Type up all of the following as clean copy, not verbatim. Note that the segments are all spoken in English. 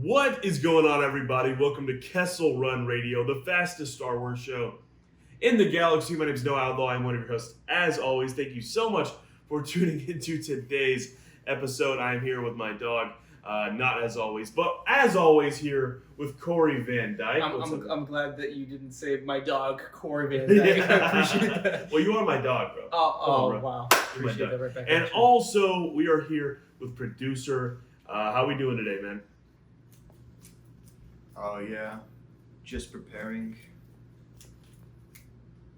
What is going on, everybody? Welcome to Kessel Run Radio, the fastest Star Wars show in the galaxy. My name is Outlaw. I'm one of your hosts. As always, thank you so much for tuning into today's episode. I am here with my dog, not as always, but as always here with Corey Van Dyke. I'm glad that you didn't say my dog, Corey Van Dyke. Yeah. I appreciate that. Well, you are my dog, bro. Wow. Appreciate that right back. And also, we are here with producer. How we doing today, man? Oh yeah, just preparing.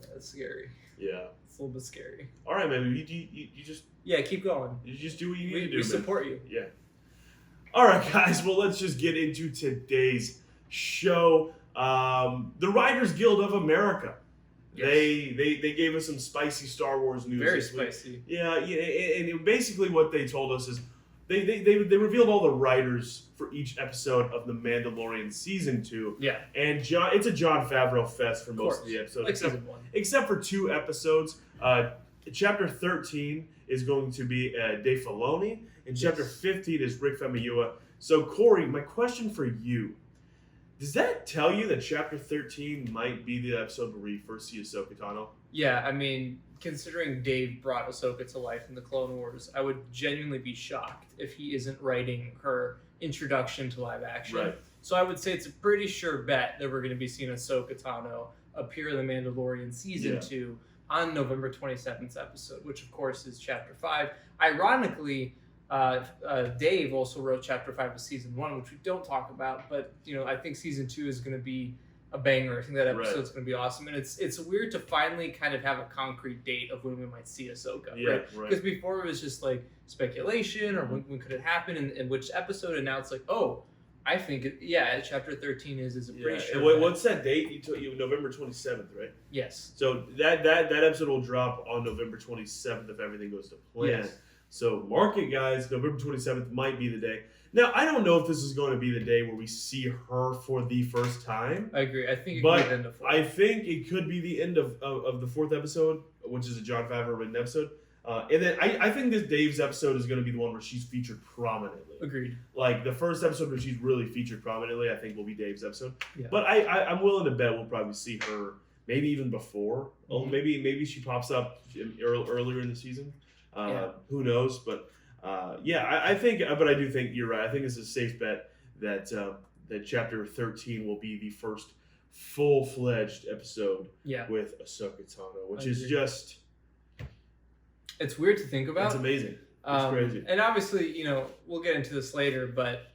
That's scary. Yeah. It's a little bit scary. All right, man. You just keep going. You just do what you need to do. We support you. Yeah. All right, guys. Well, let's just get into today's show. The Writers Guild of America. Yes. They gave us some spicy Star Wars news. Very this week. spicy. Yeah, and basically what they told us is they revealed all the writers for each episode of The Mandalorian Season 2. Yeah. And it's a Jon Favreau fest for most of the episodes. Like Season 1. Except for 2 episodes. Chapter 13 is going to be Dave Filoni, and Chapter 15 is Rick Famuyiwa. So, Corey, my question for you, does that tell you that Chapter 13 might be the episode where we first see Ahsoka Tano? Yeah, I mean, considering Dave brought Ahsoka to life in the Clone Wars, I would genuinely be shocked if he isn't writing her introduction to live action. Right. So I would say it's a pretty sure bet that we're going to be seeing Ahsoka Tano appear in The Mandalorian Season 2 on November 27th episode, which of course is Chapter 5. Ironically, Dave also wrote Chapter 5 of Season 1, which we don't talk about, but I think Season 2 is going to be a banger. I think that episode's going to be awesome, and it's weird to finally kind of have a concrete date of when we might see Ahsoka, right? Because before it was just like speculation or when could it happen and which episode, and now it's like, oh, I think Chapter 13 is a pretty sure. What's that date? You told you November 27th, right? Yes. So that episode will drop on November 27th if everything goes to plan. Yes. So mark it, guys. November 27th might be the day. Now, I don't know if this is going to be the day where we see her for the first time. I agree. I think it could be the end of 4. I think it could be the end of the 4th episode, which is a Jon Favreau written episode. And then I think this Dave's episode is going to be the one where she's featured prominently. Agreed. Like the first episode where she's really featured prominently, I think will be Dave's episode. Yeah. But I'm willing to bet we'll probably see her maybe even before. Mm-hmm. Oh, maybe she pops up earlier in the season. Who knows? But I think. But I do think you're right. I think it's a safe bet that that Chapter 13 will be the first full-fledged episode with Ahsoka Tano, which is just. It's weird to think about. It's amazing. It's crazy. And obviously, we'll get into this later, but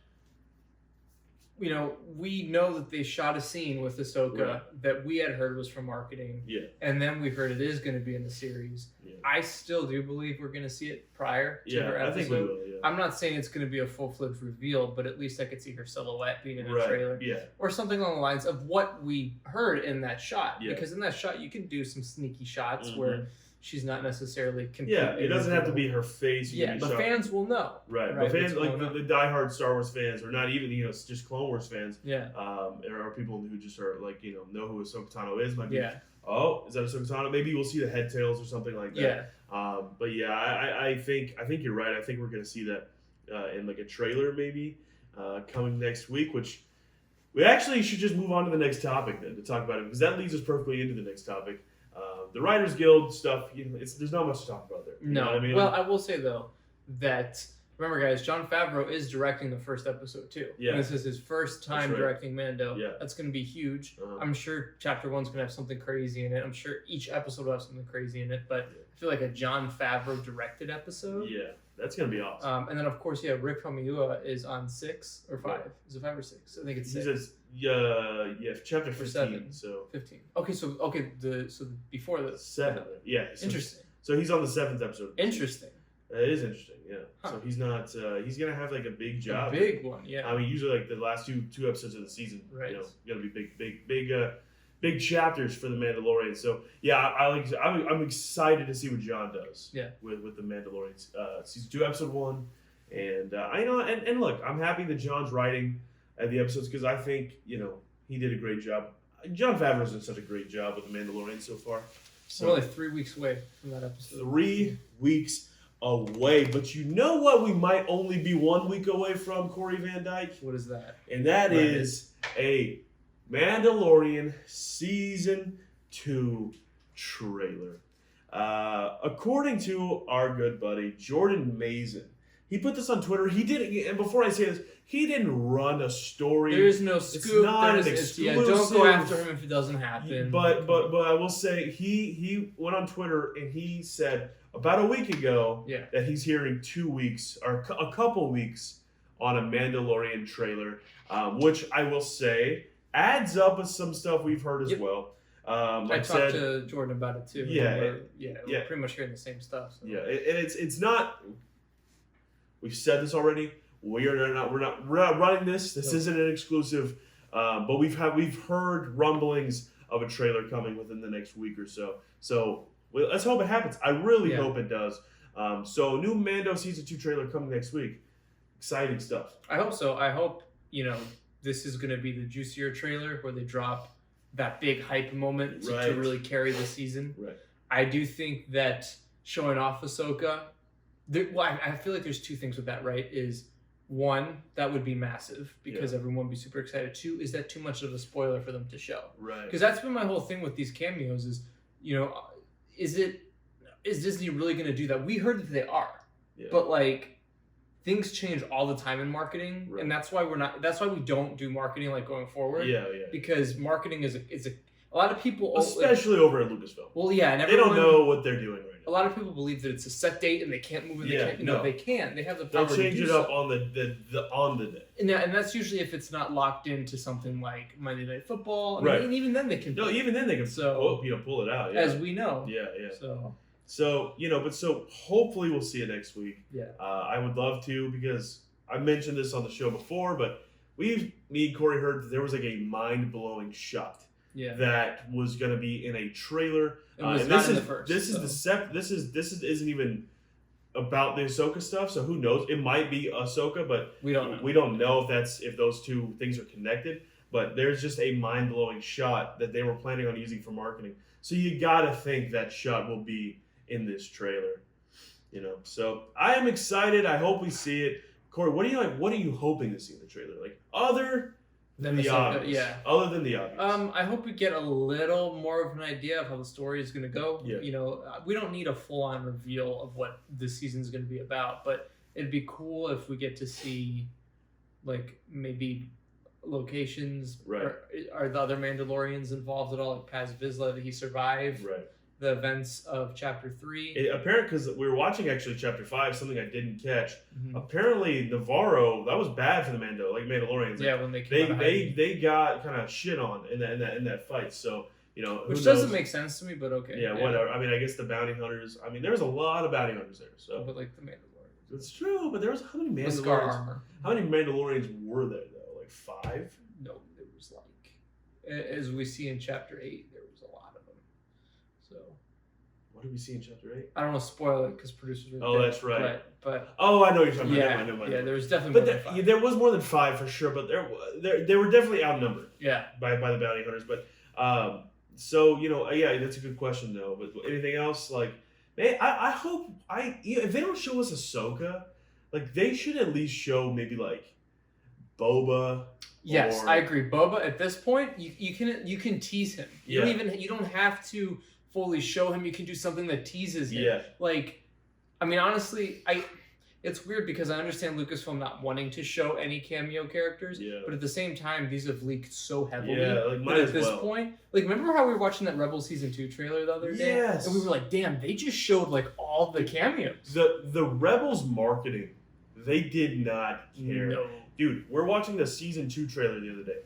we know that they shot a scene with Ahsoka that we had heard was from marketing. Yeah. And then we heard it is going to be in the series. Yeah. I still do believe we're going to see it prior to her episode. I think we will, yeah. I'm not saying it's going to be a full-fledged reveal, but at least I could see her silhouette being in a trailer. Yeah. Or something along the lines of what we heard in that shot. Yeah. Because in that shot, you can do some sneaky shots where she's not necessarily completely. Yeah, it doesn't have to be her face. The fans will know. Right. But fans, like the diehard Star Wars fans, or not even just Clone Wars fans. Yeah. Or people who just are like know who Ahsoka Tano is. Might be. Yeah. Oh, is that Ahsoka Tano? Maybe we'll see the head tails or something like that. Yeah. But yeah, I think you're right. I think we're gonna see that in like a trailer maybe coming next week, which we actually should just move on to the next topic then to talk about it, because that leads us perfectly into the next topic. The Writers Guild stuff, there's not much to talk about there. You know what I mean? Well, I will say though that remember, guys, Jon Favreau is directing the first episode too. Yeah. And this is his first time directing Mando. Yeah. That's going to be huge. I'm sure Chapter 1's going to have something crazy in it. I'm sure each episode will have something crazy in it. But I feel like a Jon Favreau directed episode. Yeah, that's going to be awesome. And then of course, Rick Famuyiwa is on 6 or 5. Is it 5 or 6? I think it's 6. He says, Chapter 15. 7. So 15. Okay, so before the 7. Yeah. So, interesting. So he's on the 7th episode. Interesting. It is interesting, yeah. Huh. So he's not. He's gonna have like a big job. A big one, yeah. I mean, usually like the last two episodes of the season, gonna be big chapters for the Mandalorian. So yeah, I'm excited to see what Jon does. Yeah. With the Mandalorian season 2, episode 1, and I know and look, I'm happy that Jon's writing the episodes because I think he did a great job. Jon Favreau's done such a great job with the Mandalorian so far. So we're only 3 weeks away from that episode. 3 weeks away. But you know what we might only be 1 week away from, Corey Van Dyke? What is that? And that is a Mandalorian Season 2 trailer. According to our good buddy, Jordan Mazin, he put this on Twitter. He did, and before I say this, he didn't run a story. There is no scoop. It's not an exclusive. exclusive. Don't go after him if it doesn't happen. But I will say he went on Twitter and he said about a week ago that he's hearing 2 weeks or a couple weeks on a Mandalorian trailer, which I will say adds up with some stuff we've heard as well. I talked to Jordan about it too. We're pretty much hearing the same stuff. So. Yeah, and it's not. We've said this already. We're not running this. This isn't an exclusive, but we've heard rumblings of a trailer coming within the next week or so. So let's hope it happens. I really hope it does. So new Mando Season 2 trailer coming next week. Exciting stuff. I hope so. I hope this is going to be the juicier trailer where they drop that big hype moment to really carry the season. Right. I do think that showing off Ahsoka. I feel like there's two things with that, right? Is one, that would be massive because everyone would be super excited. Two, is that too much of a spoiler for them to show? Right. Because that's been my whole thing with these cameos is, is Disney really going to do that? We heard that they are, but things change all the time in marketing, and that's why we don't do marketing going forward. Yeah. Because marketing is a lot of people, especially over at Lucasfilm. Well, yeah, and they don't know what they're doing right now. A lot of people believe that it's a set date and they can't move it. They can. They have the power. They'll change to do it up so. on the day. And that's usually if it's not locked into something like Monday Night Football. Right. And even then they can. No, even then they can. Pull it out. Yeah. As we know. Yeah. So hopefully we'll see it next week. Yeah. I would love to because I mentioned this on the show before, but me and Corey heard that there was a mind-blowing shot. Yeah. That was going to be in a trailer. This isn't even about the Ahsoka stuff. So who knows? It might be Ahsoka, but we don't know. We don't know if those two things are connected. But there's just a mind blowing shot that they were planning on using for marketing. So you gotta think that shot will be in this trailer. So I am excited. I hope we see it. Corey, what are you hoping to see in the trailer? Other than the obvious. Other than the obvious. I hope we get a little more of an idea of how the story is going to go. Yeah. We don't need a full-on reveal of what this season is going to be about, but it'd be cool if we get to see, maybe locations. Right. Are the other Mandalorians involved at all? Like Paz Vizsla, did he survive? Right. The events of Chapter 3. Apparently, because we were watching actually Chapter 5, something I didn't catch. Mm-hmm. Apparently, Navarro, that was bad for the Mandalorians. When they got kind of shit on in that fight. So which doesn't make sense to me, but okay. Yeah, whatever. I mean, I guess the bounty hunters. I mean, there was a lot of bounty hunters there. So, but the Mandalorians. It's true, but there was how many Mandalorians? Armor. How many Mandalorians were there though? 5? No, there was as we see in Chapter 8, there was a lot of them. So. What did we see in Chapter 8? I don't want to spoil it because producers are dead, that's right. But I know what you're talking about. Yeah, there was definitely more than 5. There was more than 5 for sure, but they were definitely outnumbered. Yeah. By the bounty hunters, but that's a good question though. But anything else? I hope if they don't show us Ahsoka, they should at least show maybe Boba. Yes, I agree. Boba at this point, you can tease him. You don't have to fully show him. You can do something that teases him. Yeah. Honestly, it's weird because I understand Lucasfilm not wanting to show any cameo characters, but at the same time, these have leaked so heavily that at this point, remember how we were watching that Rebels Season 2 trailer the other day? Yes. And we were like, damn, they just showed all the cameos. The Rebels marketing, they did not care. No. Dude, we're watching the Season 2 trailer the other day.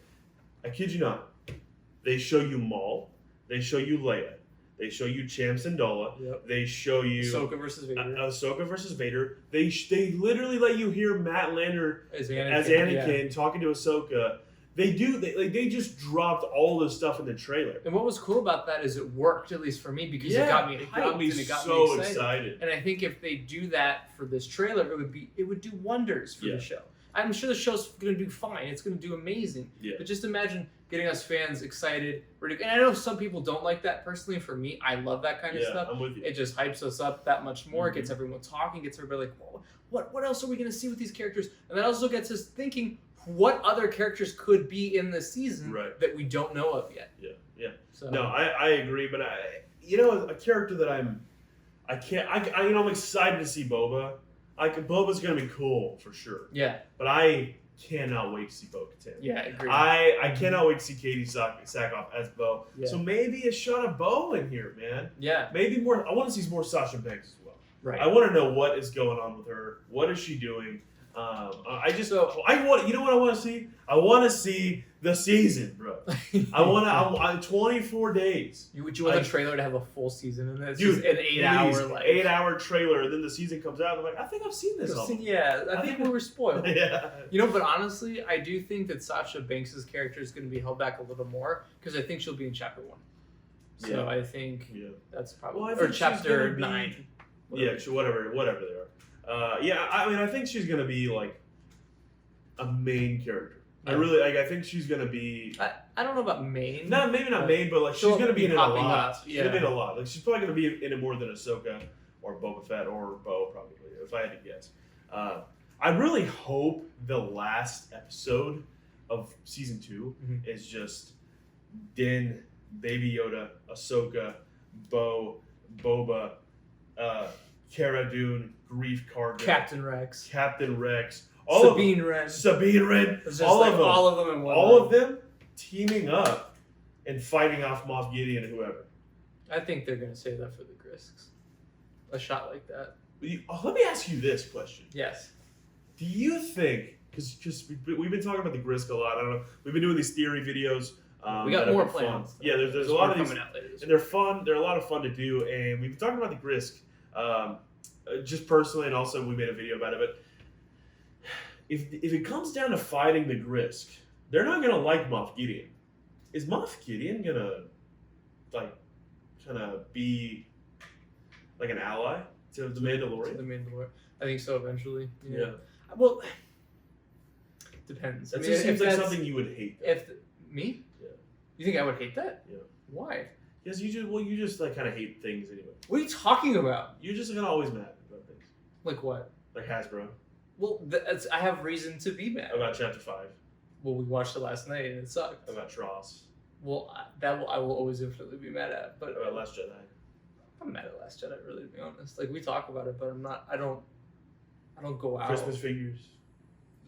I kid you not. They show you Maul. They show you Leia. They show you Cham Syndulla. Yep. They show you Ahsoka versus Vader. They literally let you hear Matt Lander as Anakin talking to Ahsoka. They just dropped all this stuff in the trailer. And what was cool about that is it worked, at least for me, because it got me hyped and it got me excited. And I think if they do that for this trailer, it would do wonders for the show. I'm sure the show's going to do fine. It's going to do amazing. Yeah. But just imagine getting us fans excited. And I know some people don't like that personally. For me, I love that kind of stuff. I'm with you. It just hypes us up that much more. It gets everyone talking. Gets everybody like, well, what else are we going to see with these characters? And that also gets us thinking, what other characters could be in this season that we don't know of yet? Yeah. So. No, I agree, but a character that I'm excited to see Boba. Boba's gonna be cool for sure. Yeah. But I cannot wait to see Bo-Katan. Yeah, I agree. I cannot wait to see Katie Sackhoff as Bo. Yeah. So maybe a shot of Bo in here, man. Yeah. Maybe more. I want to see more Sasha Banks as well. Right. I want to know what is going on with her. What is she doing? I want. You know what I want to see? I want to see the season, bro. I want to. 24 days. Would you want the trailer to have a full season in this? Dude, an 8-hour trailer, and then the season comes out. And I'm like, I think I've seen this. Yeah, I think we were spoiled. Yeah. But honestly, I do think that Sasha Banks' character is going to be held back a little more because I think she'll be in chapter 1. So I think that's probably or chapter 9. Whatever they are. I think she's gonna be like a main character. I really I think she's gonna be. I don't know about main. Maybe not main, but like she's gonna be in it a lot. She's gonna be in a lot. Like she's probably gonna be in it more than Ahsoka or Boba Fett or Bo, probably, if I had to guess. I really hope the last episode of season 2 is just Din, Baby Yoda, Ahsoka, Bo, Boba, Cara Dune, Grief Karga, Captain Rex, Sabine Wren, all of them in one. All of them teaming up and fighting off Moff Gideon and whoever. I think they're gonna save that for the Grisks. A shot like that. Let me ask you this question. Yes. Do you think, because we've been talking about the Grisk a lot. I don't know. We've been doing these theory videos. We got more plans. Yeah, there's a lot of these coming out later. And they're fun. They're a lot of fun to do. And we've been talking about the Grisk. Just personally, and also we made a video about it, but if it comes down to fighting the Grisk, they're not gonna like Moff Gideon. Is Moff Gideon gonna kind of be like an ally to the Mandalorian? I think so eventually. Yeah. Well, depends. That just seems like something you would hate. Me? Yeah. You think I would hate that? Yeah. Why? Because you just like kind of hate things anyway. What are you talking about? You're just gonna always mad about things. Like what? Like Hasbro. Well, I have reason to be mad. About Chapter 5. Well, we watched it last night and it sucked. About Tross. Well, I will always infinitely be mad at. But about Last Jedi. I'm mad at Last Jedi, really, to be honest. Like we talk about it, but I'm not. I don't go out. Christmas figures.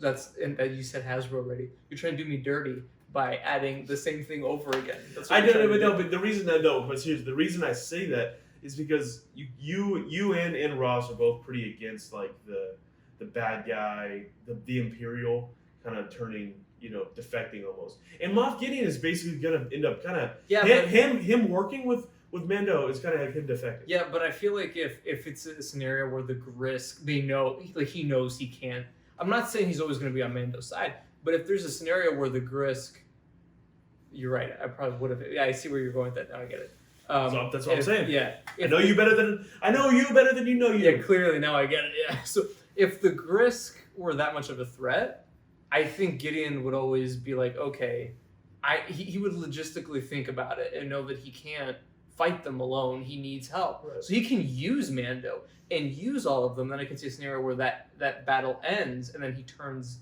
And you said Hasbro already. You're trying to do me dirty by adding the same thing over again. I don't even know, but the reason the reason I say that is because you and Ross are both pretty against like the bad guy, the Imperial kind of turning, defecting almost. And Moff Gideon is basically gonna end up kind of him working with Mando is kind of like him defecting. Yeah, but I feel like if it's a scenario where the Grisk, they know, like he knows he can't. I'm not saying he's always going to be on Mando's side, but if there's a scenario where the Grisk, you're right. I probably would have. Yeah, I see where you're going with that. Now I get it. So that's what I'm saying. Yeah, I know you better than you know you. Yeah, clearly now I get it. Yeah. So if the Grisk were that much of a threat, I think Gideon would always be like, okay, he would logistically think about it and know that he can't fight them alone. He needs help, so he can use Mando and use all of them. Then I can see a scenario where that battle ends and then he turns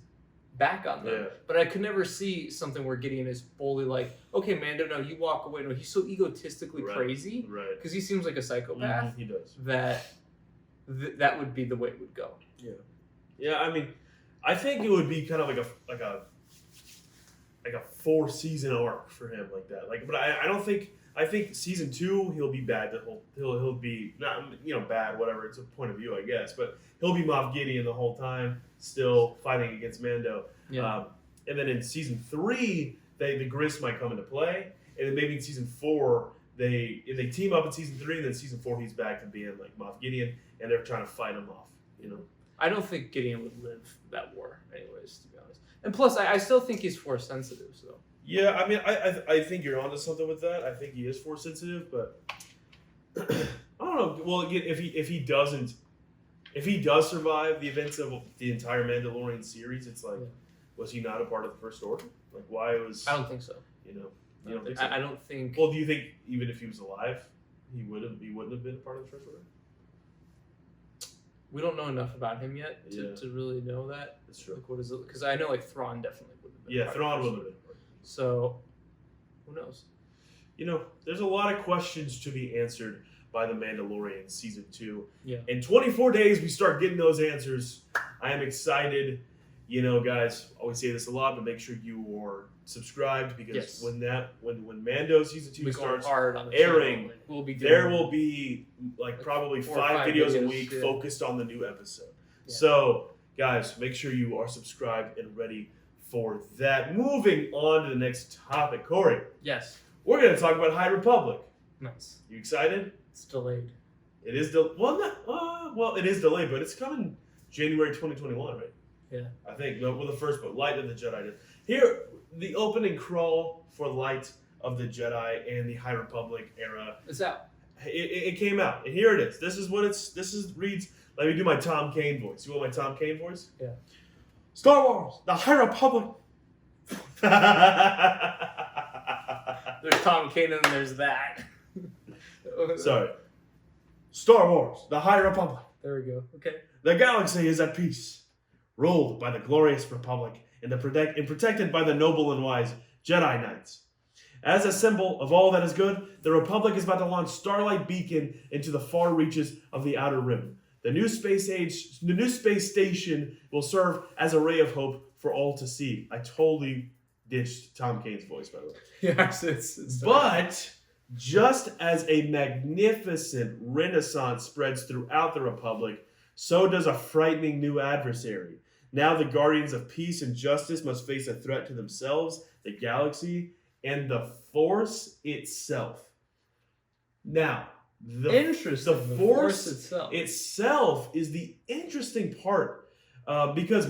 back on them. Yeah. But I could never see something where Gideon is fully like, okay, Mando, no, you walk away. No, he's so egotistically crazy, right? Because he seems like a psychopath. Mm-hmm, he does. That would be the way it would go. Yeah, yeah. I mean, I think it would be kind of like a 4-season arc for him, like that. Like, but I don't think. I think season 2 he'll be bad. He'll be not bad, whatever. It's a point of view, I guess. But he'll be Moff Gideon the whole time, still fighting against Mando. Yeah. And then in season 3, the Grisk might come into play, and then maybe in season 4 they team up in season 3, and then season 4 he's back to being like Moff Gideon, and they're trying to fight him off. I don't think Gideon would live that war, anyways, to be honest. And plus, I still think he's Force sensitive, so. Yeah, I mean, I think you're onto something with that. I think he is Force sensitive, but I don't know. Well, again, if he doesn't if he does survive the events of the entire Mandalorian series, it's like, was he not a part of the First Order? Like, why was? I don't think so. You don't think so? I don't think. Well, do you think even if he was alive, he wouldn't have been a part of the First Order? We don't know enough about him yet to really know that. That's true. Like, what is it? Because I know Thrawn definitely would have been. Yeah, Thrawn would have been. So, who knows? There's a lot of questions to be answered by The Mandalorian Season 2. Yeah. In 24 days, we start getting those answers. I am excited. Guys, I always say this a lot, but make sure you are subscribed because when Mando Season 2 starts airing, there will be probably 5 videos a week focused on the new episode. Yeah. So, guys, make sure you are subscribed and ready for that. Moving on to the next topic. Corey. Yes. We're going to talk about High Republic. Nice. You excited? It's delayed. It is it is delayed, but it's coming January 2021, right? Yeah. I think the first book, Light of the Jedi. Here, the opening crawl for Light of the Jedi and the High Republic era. It's out. It came out, and here it is. This is reads. Let me do my Tom Kane voice. You want my Tom Kane voice? Yeah. Star Wars: The High Republic. There's Tom Kane and there's that. Sorry. Star Wars: The High Republic. There we go. Okay. The galaxy is at peace, ruled by the glorious Republic and protected by the noble and wise Jedi Knights. As a symbol of all that is good, the Republic is about to launch Starlight Beacon into the far reaches of the Outer Rim. The new space station will serve as a ray of hope for all to see. I totally ditched Tom Kane's voice, by the way. Yes, it's But just as a magnificent renaissance spreads throughout the Republic, so does a frightening new adversary. Now the guardians of peace and justice must face a threat to themselves, the galaxy, and the Force itself. Now, the Force itself is the interesting part, because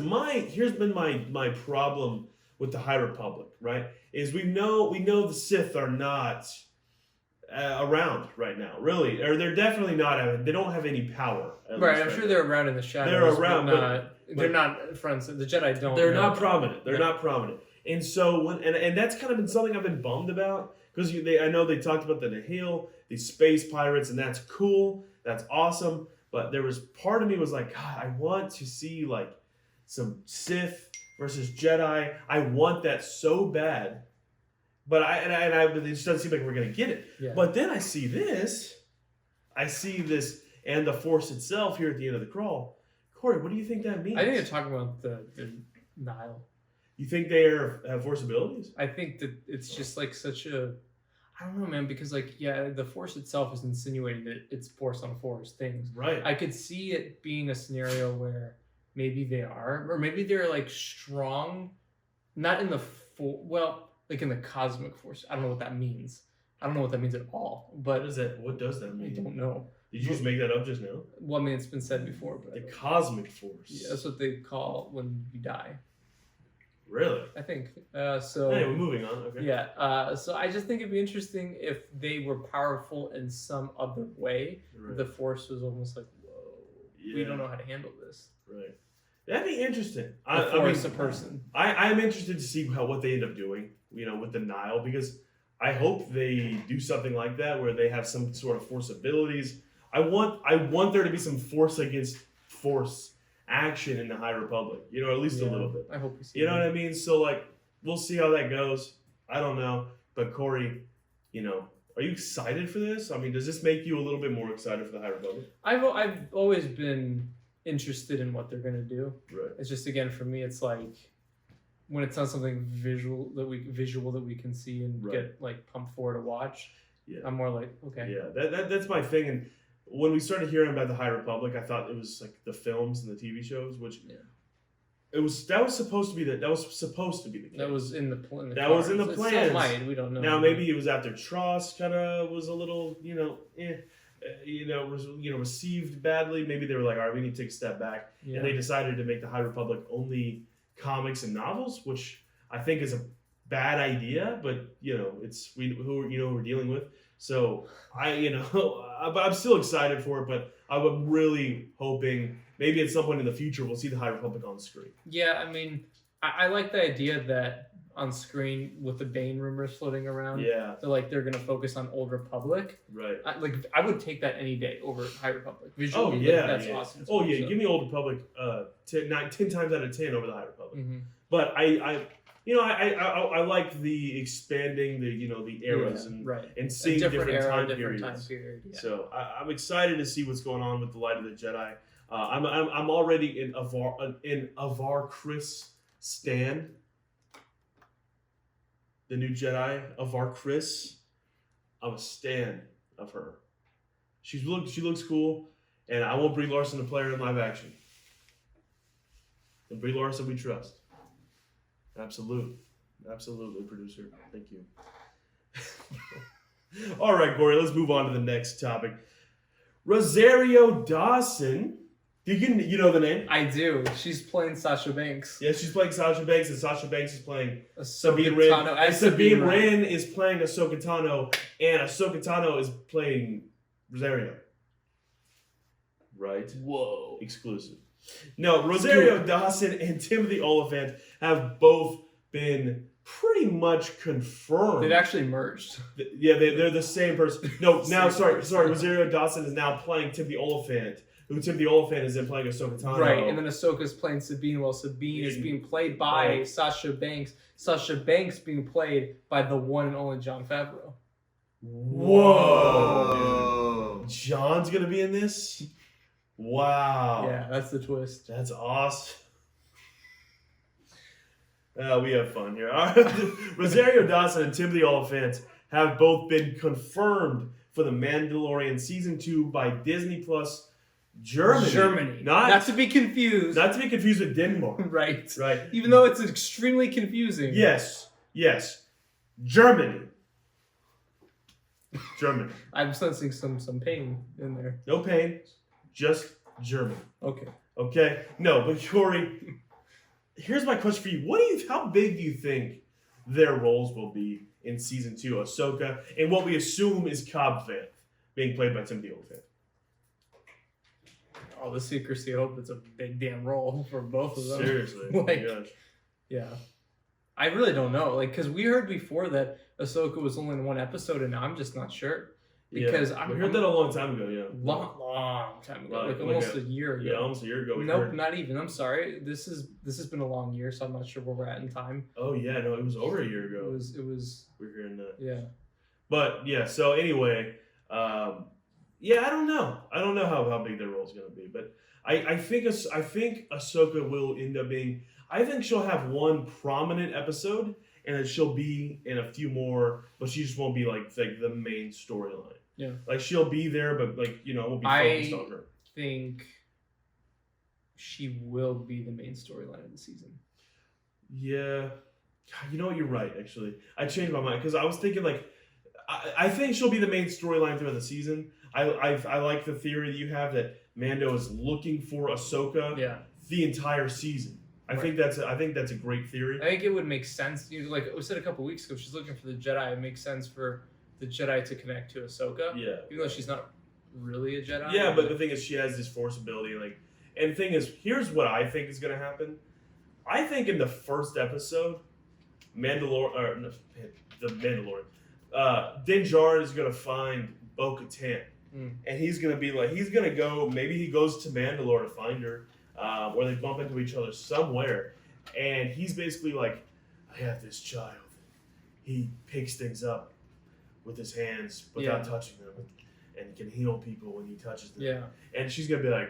here's been my problem with the High Republic, right? Is we know the Sith are not around right now, really, or they're definitely not. They don't have any power. Right, I'm sure they're around in the shadows. They're around, but they're not friends. The Jedi don't. They're not prominent. They're not prominent. And so, and that's kind of been something I've been bummed about, because I know they talked about the Nihil, these space pirates, and that's cool, that's awesome. But there was part of me was like, God, I want to see like some Sith versus Jedi. I want that so bad, but it just doesn't seem like we're gonna get it. Yeah. But then I see this, and the Force itself here at the end of the crawl. Corey, what do you think that means? I think they're talking about the Nile. You think they have Force abilities? I think that it's just like such a, I don't know, man, because the Force itself is insinuating that it's Force on Force things. Right. I could see it being a scenario where maybe they are, or maybe they're like strong, not in the like in the cosmic Force. I don't know what that means. I don't know what that means at all. But what does that mean? I don't know. Did you just make that up just now? Well, I mean, it's been said before, but the cosmic Force. Yeah, that's what they call when you die. Really? I think so. Anyway, moving on. Okay. Yeah. So I just think it'd be interesting if they were powerful in some other way. Right. The Force was almost like, whoa, we don't know how to handle this. Right. That'd be interesting. The Force, a person. I'm interested to see what they end up doing. With the Nile, because I hope they do something like that where they have some sort of Force abilities. I want there to be some Force against Force action in the High Republic, at least a little bit. I hope we see. You know what I mean? So we'll see how that goes. I don't know, but Corey, are you excited for this? I mean, does this make you a little bit more excited for the High Republic? I've always been interested in what they're gonna do. Right. It's just, again, for me, it's like when it's not something visual that we can see and get pumped for to watch. Yeah. I'm more like, okay. Yeah, that's my thing. And when we started hearing about the High Republic, I thought it was like the films and the TV shows, which that was supposed to be the case. That was in the plan. That was in the plans. Still might, we don't know. Now maybe it was after Tross kind of was a little, received badly. Maybe they were like, all right, we need to take a step back, and they decided to make the High Republic only comics and novels, which I think is a bad idea. But it's who we're dealing with. So but I'm still excited for it. But I'm really hoping maybe at some point in the future we'll see the High Republic on the screen. Yeah, I mean, I like the idea that on screen with the Bane rumors floating around. Yeah. They're gonna focus on Old Republic. Right. I would take that any day over High Republic. Visually, that's awesome. Oh yeah, give me Old Republic 10 times out of 10 over the High Republic. Mm-hmm. But I like the expanding the eras and seeing different time periods. Yeah. So I'm excited to see what's going on with the Light of the Jedi. I'm already in Avar Chris Stan. The new Jedi, Avar Chris. I'm a stan of her. She looks cool, and I want Brie Larson to play her in live action. And Brie Larson we trust. Absolutely, producer. Thank you. All right, Corey, let's move on to the next topic. Rosario Dawson. You know the name? I do. She's playing Sasha Banks. Yeah, she's playing Sasha Banks, and Sasha Banks is playing Sabine Wren. Tano. And Sabine Wren is playing Ahsoka Tano, and Ahsoka Tano is playing Rosario. Right? Whoa. Exclusive. No, Rosario Dawson and Timothy Olyphant have both been pretty much confirmed. They've actually merged. Yeah, they're the same person. No, now, sorry. Rosario Dawson is now playing Timothy Olyphant. Who Timothy Olyphant is then playing Ahsoka Tano. Right, and then Ahsoka's playing Sabine, while Sabine is being played by Sasha Banks. Sasha Banks being played by the one and only Jon Favreau. Whoa! John's gonna be in this? Wow. Yeah, that's the twist. That's awesome. We have fun here. Rosario Dawson and Timothy Olyphant have both been confirmed for The Mandalorian Season 2 by Disney Plus Germany. Not to be confused. Not to be confused with Denmark. Right. Right. Even though it's extremely confusing. Yes. Germany. I'm sensing some pain in there. No pain. Just Germany. Okay. No, but Corey, here's my question for you. How big do you think their roles will be in Season 2? Ahsoka, and what we assume is Cobb Vanth, being played by Timothy Olyphant. Oh, the secrecy. I hope it's a big damn role for both of them. Seriously. Yeah. I really don't know. Because we heard before that Ahsoka was only in one episode, and I'm just not sure. Because we heard that a long time ago, Long time ago. Almost a year ago. Yeah, almost a year ago. Nope, not even. I'm sorry. This has been a long year, so I'm not sure where we're at in time. Oh yeah, no, it was over a year ago. It was We're hearing that. Yeah. But yeah, so anyway, I don't know. I don't know how big their role is gonna be, but I think Ahsoka will end up being. I think she'll have one prominent episode, and then she'll be in a few more, but she just won't be like the main storyline. Yeah. Like she'll be there, but it won't be focused on her. I think she will be the main storyline of the season. Yeah. You know what? You're right, actually. I changed my mind because I was thinking I think she'll be the main storyline throughout the season. I like the theory that you have that Mando is looking for Ahsoka the entire season. I think that's a great theory. I think it would make sense. Like we said a couple weeks ago, she's looking for the Jedi. It makes sense for the Jedi to connect to Ahsoka. Yeah. Even though she's not really a Jedi. Yeah, but the thing is, she has this Force ability. And the thing is, here's what I think is going to happen. I think in the first episode, the Mandalorian, Din Djarin is going to find Bo-Katan. And he's going to be he's going to go, maybe he goes to Mandalore to find her, or they bump into each other somewhere. And he's basically I have this child. He picks things up with his hands without touching them, and can heal people when he touches them. Yeah. And she's going to be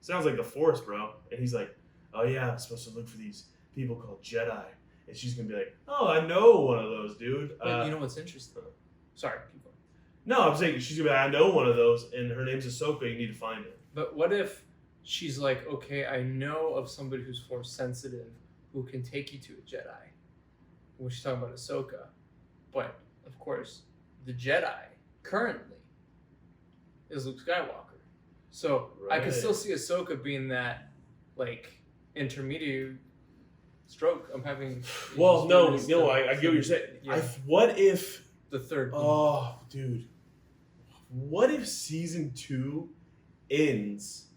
sounds like the Force, bro. And he's oh yeah, I'm supposed to look for these people called Jedi. And she's going to be oh, I know one of those, dude. But you know what's interesting? Sorry, keep going. No, I'm saying she's going to be I know one of those, and her name's Ahsoka, you need to find her. But what if she's okay, I know of somebody who's Force sensitive who can take you to a Jedi. When she's talking about Ahsoka. But, of course, the Jedi currently is Luke Skywalker. So I could still see Ahsoka being that intermediate stroke. I'm having. Well, no, I get what you're saying. Yeah. What if the third? Oh, dude. What if season 2 ends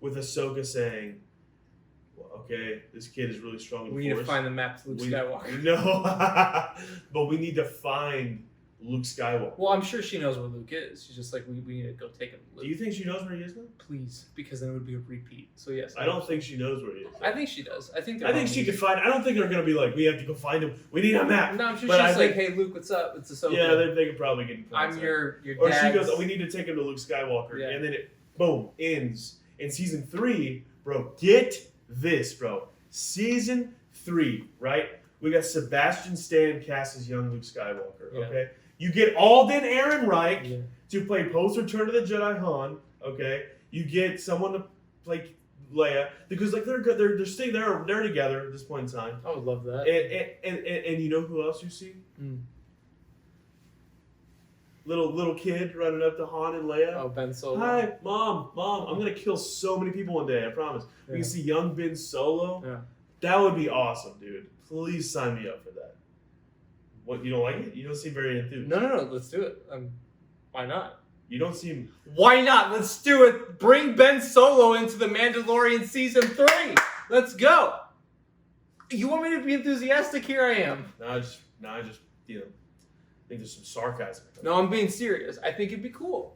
with Ahsoka saying, well, okay, this kid is really strong in We the need Force. to find the map to Luke Skywalker. No, but we need to find Luke Skywalker. Well, I'm sure she knows where Luke is. She's just like, we need to go take him to Luke. Do you think she knows where he is now? Please, because then it would be a repeat. So yes. I don't think she knows where he is. I think she does. I think she could find. I don't think they're gonna be like, we have to go find him. We need a map. No, I'm sure But she's like, hey Luke, what's up? It's Ahsoka. Yeah, they could probably get in contact. I'm your dad. Or she goes, oh, we need to take him to Luke Skywalker, Yeah. and then it boom ends in season 3, bro. Get this, bro. Season 3, right? We got Sebastian Stan cast as young Luke Skywalker. Yeah. Okay, you get Alden Ehrenreich Yeah. to play post Return of the Jedi Han. Okay, you get someone to play Leia because like they're good. They're staying there. They're together at this point in time. I would love that. And you know who else you see? Mm. Little kid running up to Han and Leia. Oh, Ben Solo. Hi, mom, I'm gonna kill so many people one day. I promise. Yeah. We can see young Ben Solo. Yeah. That would be awesome, dude. Please sign me up for that. What, you don't like it? You don't seem very enthused. No. Let's do it. Why not? You don't seem. Why not? Let's do it. Bring Ben Solo into the Mandalorian season 3. Let's go. You want me to be enthusiastic? Here I am. No, I just I think there's some sarcasm. No, I'm being serious. I think it'd be cool.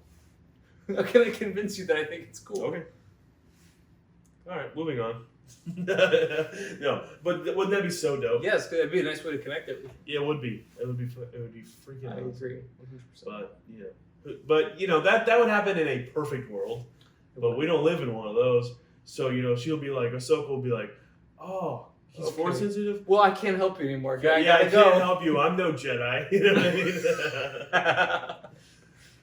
I'm gonna convince you that I think it's cool. Okay. All right, moving on. No, but wouldn't that be so dope? Yes, it'd be a nice way to connect everything. Yeah, it would be. It would be freaking I awesome. agree. 100%. But that would happen in a perfect world. But we don't live in one of those. So she'll be like, Ahsoka will be like, oh, he's force sensitive. Well, I can't help you anymore, guy. I can't help you. I'm no Jedi. You know what I mean?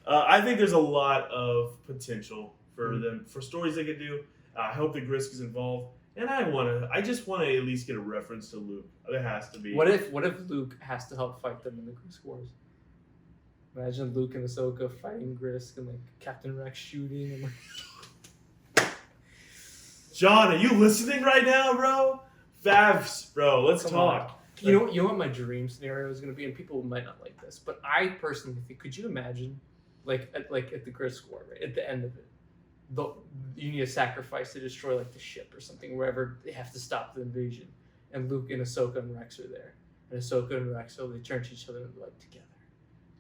I think there's a lot of potential for them, for stories they could do. I hope the Grisk is involved. And I just want to at least get a reference to Luke. There has to be. What if Luke has to help fight them in the Grisk Wars? Imagine Luke and Ahsoka fighting Grisk and like Captain Rex shooting and like. John, are you listening right now, bro? Favs, bro, let's talk. You know what my dream scenario is going to be, and people might not like this, but I personally think, could you imagine, like at the Grisk War, right, at the end of it, you need a sacrifice to destroy like the ship or something, wherever they have to stop the invasion, and Luke and Ahsoka and Rex are there, and Ahsoka and Rex, so they turn to each other and they're like together,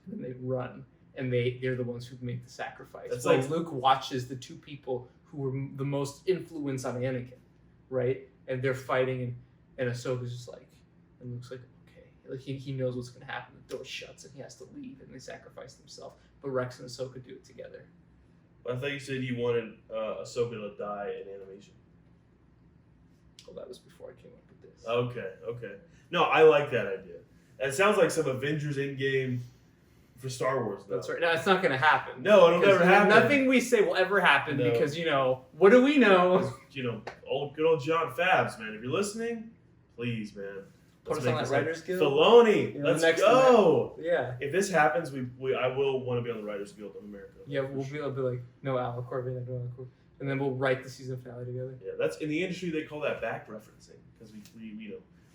and then they run, and they're the ones who make the sacrifice. It's like Luke watches the two people who were the most influence on Anakin, right, and they're fighting, and Ahsoka's just like, and Luke's like, okay, like he knows what's gonna happen. The door shuts and he has to leave, and they sacrifice themselves. But Rex and Ahsoka do it together. I thought you said you wanted Ahsoka to die in animation. Well, that was before I came up with this. Okay. No, I like that idea. It sounds like some Avengers Endgame for Star Wars, though. That's right. No, it's not gonna happen. No, it'll never happen. Nothing we say will ever happen because what do we know? Good old John Fabs, man. If you're listening, please, man. Put us on that Writers Guild. Filoni, let's go. Yeah. If this happens, I will want to be on the Writers Guild of America. Yeah, we'll be like, no Alec Corbin, no Alec Corbin. And then we'll write the season finale together. Yeah, that's in the industry they call that back referencing because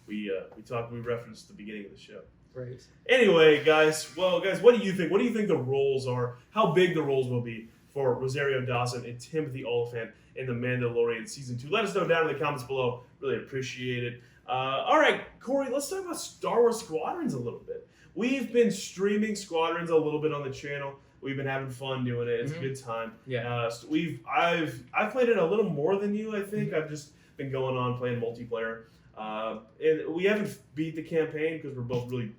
we referenced the beginning of the show. Right. Anyway, guys, what do you think? What do you think the roles are? How big the roles will be for Rosario Dawson and Timothy Olyphant in The Mandalorian Season 2? Let us know down in the comments below. Really appreciate it. All right, Corey, let's talk about Star Wars Squadrons a little bit. We've been streaming Squadrons a little bit on the channel. We've been having fun doing it. It's a good time. Yeah. I've played it a little more than you, I think. I've just been going on playing multiplayer. And we haven't beat the campaign because we're both really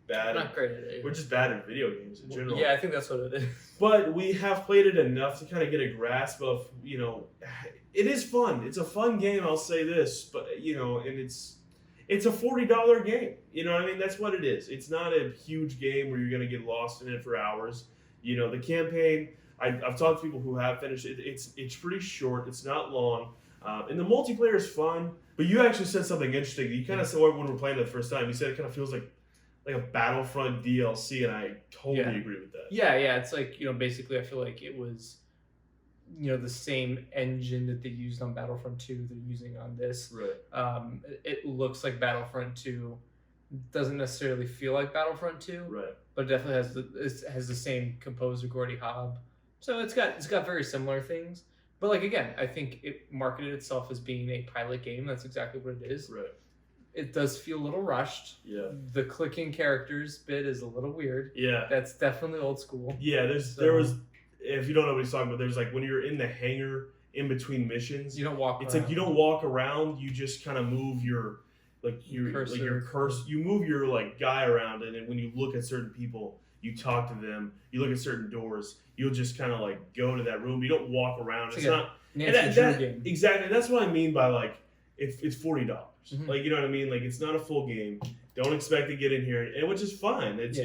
bad. Not great at it. We're just bad at video games in general. Yeah, I think that's what it is. But we have played it enough to kind of get a grasp of, it is fun. It's a fun game, I'll say this. But, and it's a $40 game. You know what I mean? That's what it is. It's not a huge game where you're going to get lost in it for hours. The campaign, I've talked to people who have finished it. It's pretty short. It's not long. And the multiplayer is fun. But you actually said something interesting. You kind of said when we were playing it the first time, you said it kind of feels like a Battlefront DLC, and I totally agree with that. Yeah. It's like, basically I feel like it was, the same engine that they used on Battlefront 2 they're using on this. Right. It looks like Battlefront 2. Doesn't necessarily feel like Battlefront 2. Right. But it definitely has the same composer, Gordy Hobb. So it's got very similar things. But like again, I think it marketed itself as being a pilot game. That's exactly what it is. Right. It does feel a little rushed. Yeah. The clicking characters bit is a little weird. Yeah. That's definitely old school. Yeah, there was, if you don't know what he's talking about, there's like when you're in the hangar in between missions, you don't walk it's around. like you don't walk around, you just kind of move your cursor, you move your like guy around, and then when you look at certain people, you talk to them, you look at certain doors, you'll just kind of like go to that room. You don't walk around. It's not that game. Exactly. That's what I mean by like it's $40. Mm-hmm. Like, you know what I mean? Like, it's not a full game. Don't expect to get in here, and which is fine. It's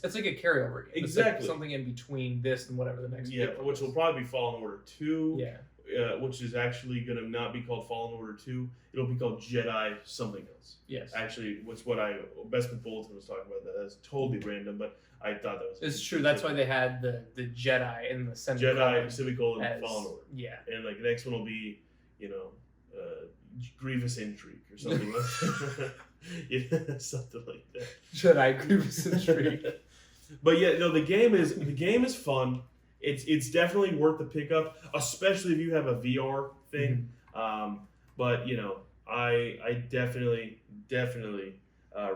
like a carryover game. Exactly. It's like something in between this and whatever the next game which will probably be Fallen Order 2. Yeah. Which is actually going to not be called Fallen Order 2. It'll be called Jedi something else. Yes. Actually, Bestman Bulletin was talking about that. That's totally random, but I thought that was... It's true. That's why they had the Jedi in the semicolon. Semicolon and Fallen Order. Yeah. And like the next one will be, Grievous Intrigue or something like that. Yeah, something like that. Jedi Grievous Intrigue. But yeah, no, the game is fun. It's definitely worth the pickup, especially if you have a VR thing. Mm-hmm. But I definitely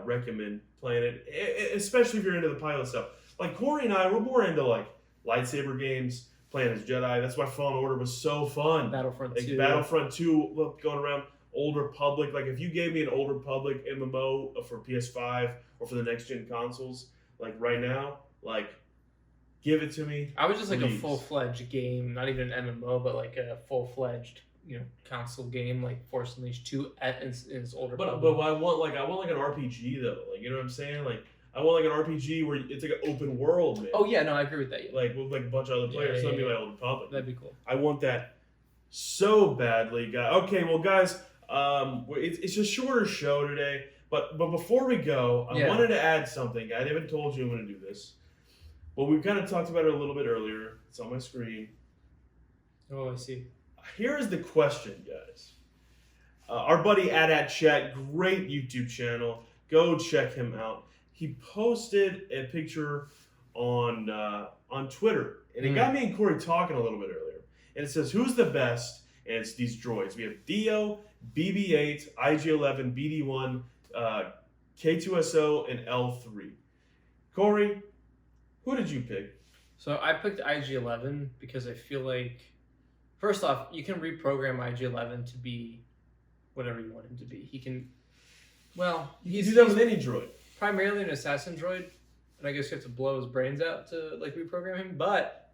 recommend playing it, especially if you're into the pilot stuff. Like Corey and I, we're more into like lightsaber games, playing as Jedi. That's why Fallen Order was so fun. Battlefront 2. Battlefront 2, going around Old Republic. Like if you gave me an Old Republic MMO for PS5 or for the next gen consoles, like right now, like give it to me. I was just like a full-fledged game, not even an MMO, but like a full-fledged console game like Force Unleashed 2 in its older. But I want like an RPG though. Like, you know what I'm saying? Like I want like an RPG where it's like an open world, man. Oh yeah, no, I agree with that. Yeah. Like with like a bunch of other players. That'd be like Old Republic. That'd be cool. I want that so badly, guys. Okay, well, guys, it's a shorter show today. But before we go, I wanted to add something. I haven't told you I'm going to do this. Well, we kind of talked about it a little bit earlier. It's on my screen. Oh, I see. Here is the question, guys. Our buddy AdAtChat, great YouTube channel. Go check him out. He posted a picture on Twitter, and it got me and Corey talking a little bit earlier. And it says, who's the best? And it's these droids. We have Dio, BB-8, IG-11, BD-1, K2SO, and L3. Corey, who did you pick? So I picked IG-11 because I feel like, first off, you can reprogram IG-11 to be whatever you want him to be. He can, you do that with any droid. Primarily an assassin droid, and I guess you have to blow his brains out to like reprogram him. But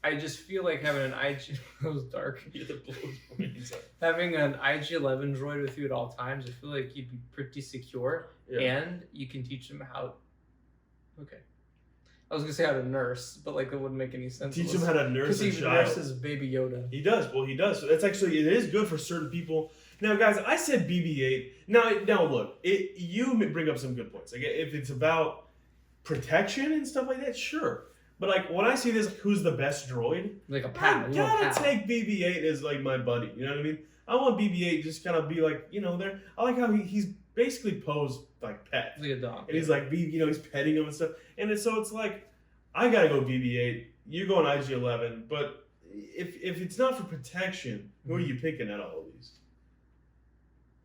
I just feel like having an IG that was dark. You have to blow his brains out. Having an IG-11 droid with you at all times, I feel like you'd be pretty secure, and you can teach him how. Okay. I was gonna say how to nurse, but like that wouldn't make any sense. Teach him how to nurse a child. Because he nurses Baby Yoda. He does. Well, he does. So that's actually, it is good for certain people. Now, guys, I said BB-8. Now look, you bring up some good points. Like if it's about protection and stuff like that, sure. But like when I see this, who's the best droid? Like a pal. I gotta take BB-8 as like my buddy. You know what I mean? I want BB-8 just kind of be like, there. I like how he's basically posed like pet. Like a dog. And he's like, he's petting him and stuff. And it's like, I gotta go BB-8. You're going IG-11. But if it's not for protection, who are you picking out of all these?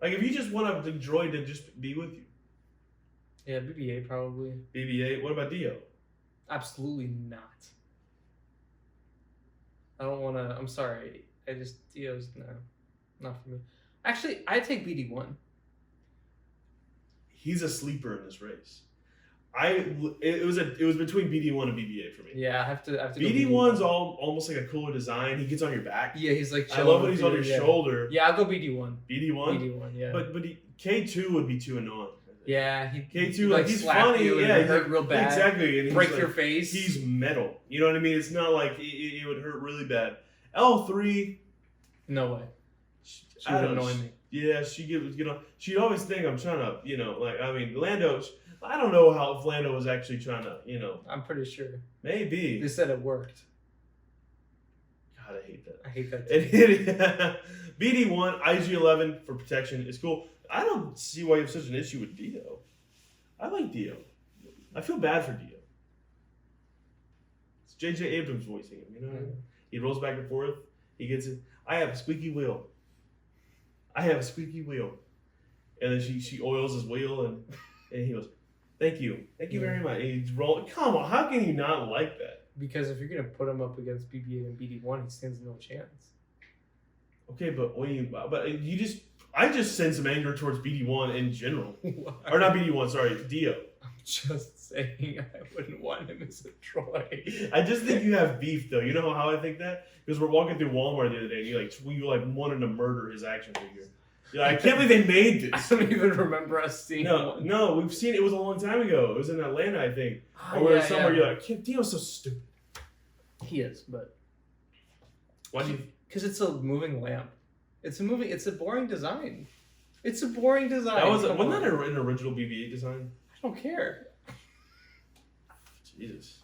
Like if you just want the droid to just be with you. Yeah, BB-8 probably. BB-8. What about Dio? Absolutely not. I don't want to. I'm sorry. Dio's not for me. Actually, I take BD-1. He's a sleeper in this race. It was between BD-1 and BB-8 for me. Yeah, I have to. BD-1's almost like a cooler design. He gets on your back. Yeah, he's like. I love when he's on your shoulder. Yeah, I'll go BD-1. BD-1. BD-1, yeah. But K2 would be too annoying. Yeah, K2 like he's funny. Yeah, he hurt real bad. Exactly. And break your face. He's metal. You know what I mean? It's not like it would hurt really bad. L3. No way. She would annoy me. Yeah, she'd always think I'm trying to, Lando. I don't know if Lando was actually trying to, I'm pretty sure. Maybe. They said it worked. God, I hate that. I hate that too. BD-1, IG-11 for protection is cool. I don't see why you have such an issue with Dio. I like Dio. I feel bad for Dio. It's J.J. Abrams voicing him, you know? He rolls back and forth. He gets it. I have a squeaky wheel. I have a squeaky wheel. And then she oils his wheel and he goes, thank you very much. And he's rolling. Come on, how can you not like that? Because if you're gonna put him up against BB-8 and BD-1, he stands no chance. Okay, but I just sense some anger towards BD-1 in general. Or not BD-1, sorry, Dio. I'm just saying I wouldn't want him as a droid. I just think you have beef, though. You know how I think that? Because we're walking through Walmart the other day, and you wanted to murder his action figure. You're like, I can't believe they made this. I don't even remember us seeing one. No, we've seen it. It was a long time ago. It was in Atlanta, I think. Or somewhere you're like, Dio's so stupid. He is, but why do you? Because it's a moving lamp. It's a boring design. It's a boring design. Wasn't that an original BB-8 design? I don't care. Jesus.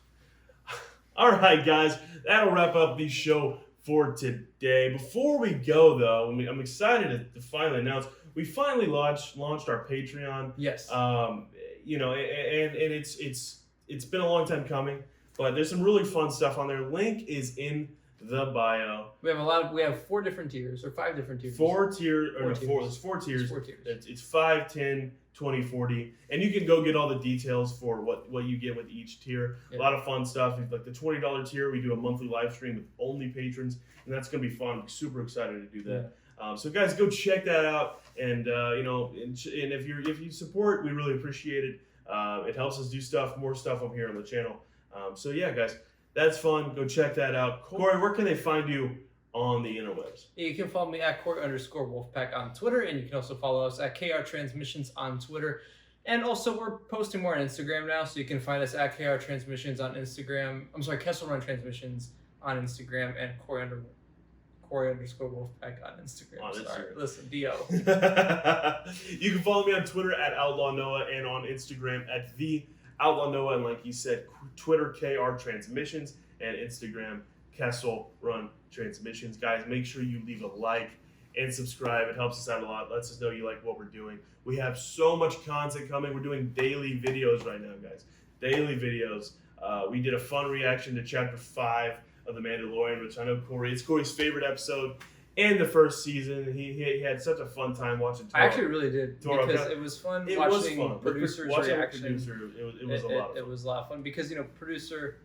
All right, guys, that'll wrap up the show for today. Before we go, though, I'm excited to finally announce we finally launched our Patreon. Yes. And it's been a long time coming, but there's some really fun stuff on there. Link is in the bio. We have 4 different tiers or 5 different tiers. There's 4 tiers. It's 5, 10, 20, 40, and you can go get all the details for what you get with each tier. Yeah. A lot of fun stuff. Like the $20 tier, we do a monthly live stream with only patrons, and that's gonna be fun. I'm super excited to do that. Yeah. So guys, go check that out, and if you support, we really appreciate it. It helps us do more stuff up here on the channel. So yeah, guys, that's fun. Go check that out. Corey, where can they find you on the interwebs? You can follow me at Corey_Wolfpack on Twitter, and you can also follow us at KR Transmissions on Twitter. And also, we're posting more on Instagram now, so you can find us at KR Transmissions on Instagram. I'm sorry, Kessel Run Transmissions on Instagram, and Corey_Wolfpack on Instagram. Sorry, listen, Dio. You can follow me on Twitter at Outlaw Noah and on Instagram at the Outlaw Noah, and like you said, Twitter KR Transmissions and Instagram Kessel Run Transmissions. Guys, make sure you leave a like and subscribe. It helps us out a lot. Lets us know you like what we're doing. We have so much content coming. We're doing daily videos right now, guys. Daily videos. We did a fun reaction to Chapter 5 of The Mandalorian, which I know it's Corey's favorite episode in the first season. He had such a fun time watching Toro. I actually really did, because it was fun watching producer's reaction. It was a lot of fun. It was a lot of fun because, producer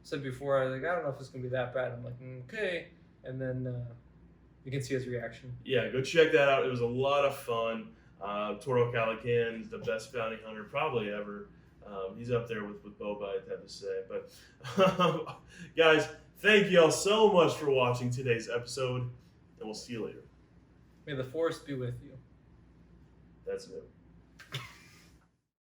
said before, I was like, I don't know if it's going to be that bad. I'm like, okay. And then you can see his reaction. Yeah, go check that out. It was a lot of fun. Toro Calican's the best bounty hunter probably ever. He's up there with Boba, I'd have to say. But guys, thank you all so much for watching today's episode, and we'll see you later. May the Force be with you. That's it.